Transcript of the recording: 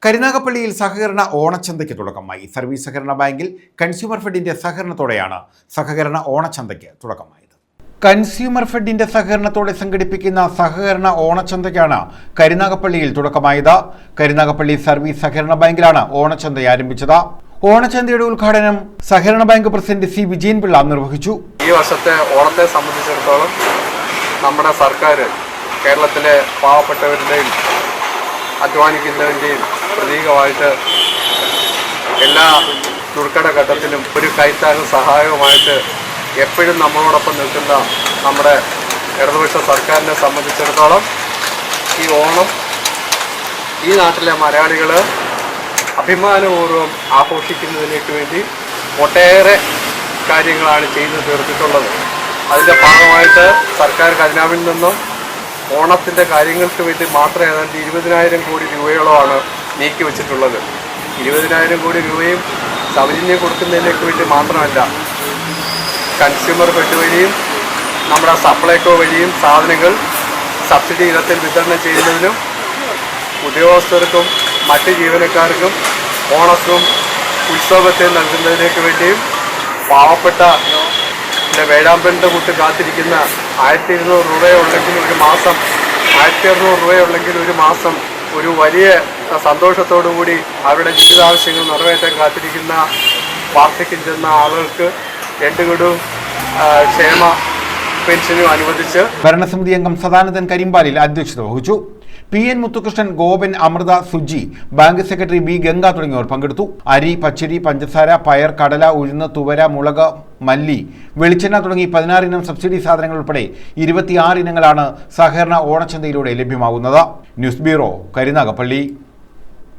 കരുനാഗപ്പള്ളിയിൽ സഹകരണ ഓണച്ചന്തയ്ക്ക് തുടക്കമായി. സർവീസ് സഹകരണ ബാങ്കിൽ കൺസ്യൂമർ ഫെഡിന്റെ സഹകരണത്തോടെയാണ് സഹകരണ ഓണച്ചന്തയ്ക്ക് തുടക്കമായത്. കൺസ്യൂമർ ഫെഡിന്റെ സഹകരണത്തോടെ സംഘടിപ്പിക്കുന്ന സഹകരണ ഓണച്ചന്തയ്ക്കാണ് കരുനാഗപ്പള്ളിയിൽ തുടക്കമായത്. കരുനാഗപ്പള്ളി സർവീസ് സഹകരണ ബാങ്കിലാണ് ഓണച്ചന്ത ആരംഭിച്ചത്. ഓണച്ചന്തയുടെ ഉദ്ഘാടനം സഹകരണ ബാങ്ക് പ്രസിഡന്റ് സി വിജയൻപിള്ള നിർവഹിച്ചു. ഈ വർഷത്തെ ഓണത്തെ സംബന്ധിച്ചിടത്തോളം നമ്മുടെ സർക്കാർ കേരളത്തിലെ പാവപ്പെട്ടവരുടെയും അധ്വാനിക്കുന്നതിൻ്റെയും പ്രതീകമായിട്ട് എല്ലാ ദുർഘട ഘട്ടത്തിലും ഒരു കൈത്താങ്ങും സഹായവുമായിട്ട് എപ്പോഴും നമ്മളോടൊപ്പം നിൽക്കുന്ന നമ്മുടെ ഇടതുപക്ഷ സർക്കാരിനെ സംബന്ധിച്ചിടത്തോളം ഈ ഓണം ഈ നാട്ടിലെ മലയാളികൾ അഭിമാനപൂർവ്വം ആഘോഷിക്കുന്നതിലേക്ക് വേണ്ടി ഒട്ടേറെ കാര്യങ്ങളാണ് ചെയ്തു തീർത്തിട്ടുള്ളത്. അതിൻ്റെ ഭാഗമായിട്ട് സർക്കാർ ഖജനാവിൽ നിന്നും ഓണത്തിൻ്റെ കാര്യങ്ങൾക്ക് വേണ്ടി മാത്രം ഏതാണ്ട് 20,000 കോടി രൂപയോളമാണ് നീക്കി വെച്ചിട്ടുള്ളത്. 20,000 കോടി രൂപയും സൗജന്യം കൊടുക്കുന്നതിലേക്ക് വേണ്ടി മാത്രമല്ല, കൺസ്യൂമർ ഫെഡ് വഴിയും നമ്മുടെ സപ്ലൈകോ വഴിയും സാധനങ്ങൾ സബ്സിഡി ഇനത്തിൽ വിതരണം ചെയ്യുന്നതിനും ഉദ്യോഗസ്ഥർക്കും മറ്റ് ജീവനക്കാർക്കും ഓണവും ഉത്സവത്തെ നൽകുന്നതിലേക്ക് വേണ്ടിയും പാവപ്പെട്ട വേഴാമ്പലിൻ്റെ കൂട്ട് കാത്തിരിക്കുന്ന 1,200 രൂപയുള്ളെങ്കിൽ ഒരു മാസം 1,200 രൂപയുള്ളെങ്കിൽ ഒരു മാസം ഒരു വലിയ സന്തോഷത്തോടു കൂടി അവരുടെ ജീവിതാവശ്യങ്ങൾ നിറവേറ്റാൻ കാത്തിരിക്കുന്ന വാർദ്ധക്യം ചെന്ന ആളുകൾക്ക് 2 ഗഡു ക്ഷേമ പെൻഷനും അനുവദിച്ച് ഭരണസമിതി അംഗം സദാനന്ദൻ കരിമ്പാലിൽ അധ്യക്ഷത വഹിച്ചു. PN Muthukrishnan, Gopan, Amritha, Suji, bank secretary B Ganga തുടങ്ങിയവർ പങ്കെടുത്തു. അരി, പച്ചരി, പഞ്ചസാര, പയർ, കടല, ഉഴുന്ന്, തുവര, മുളക്, മല്ലി, വെളിച്ചെണ്ണ തുടങ്ങി 16 ഇനം സബ്സിഡി സാധനങ്ങൾ ഉൾപ്പെടെ 26 ഇനങ്ങളാണ് സഹകരണ ഓണച്ചന്തയിലൂടെ ലഭ്യമാകുന്നത്. News bureau, Karunagappally.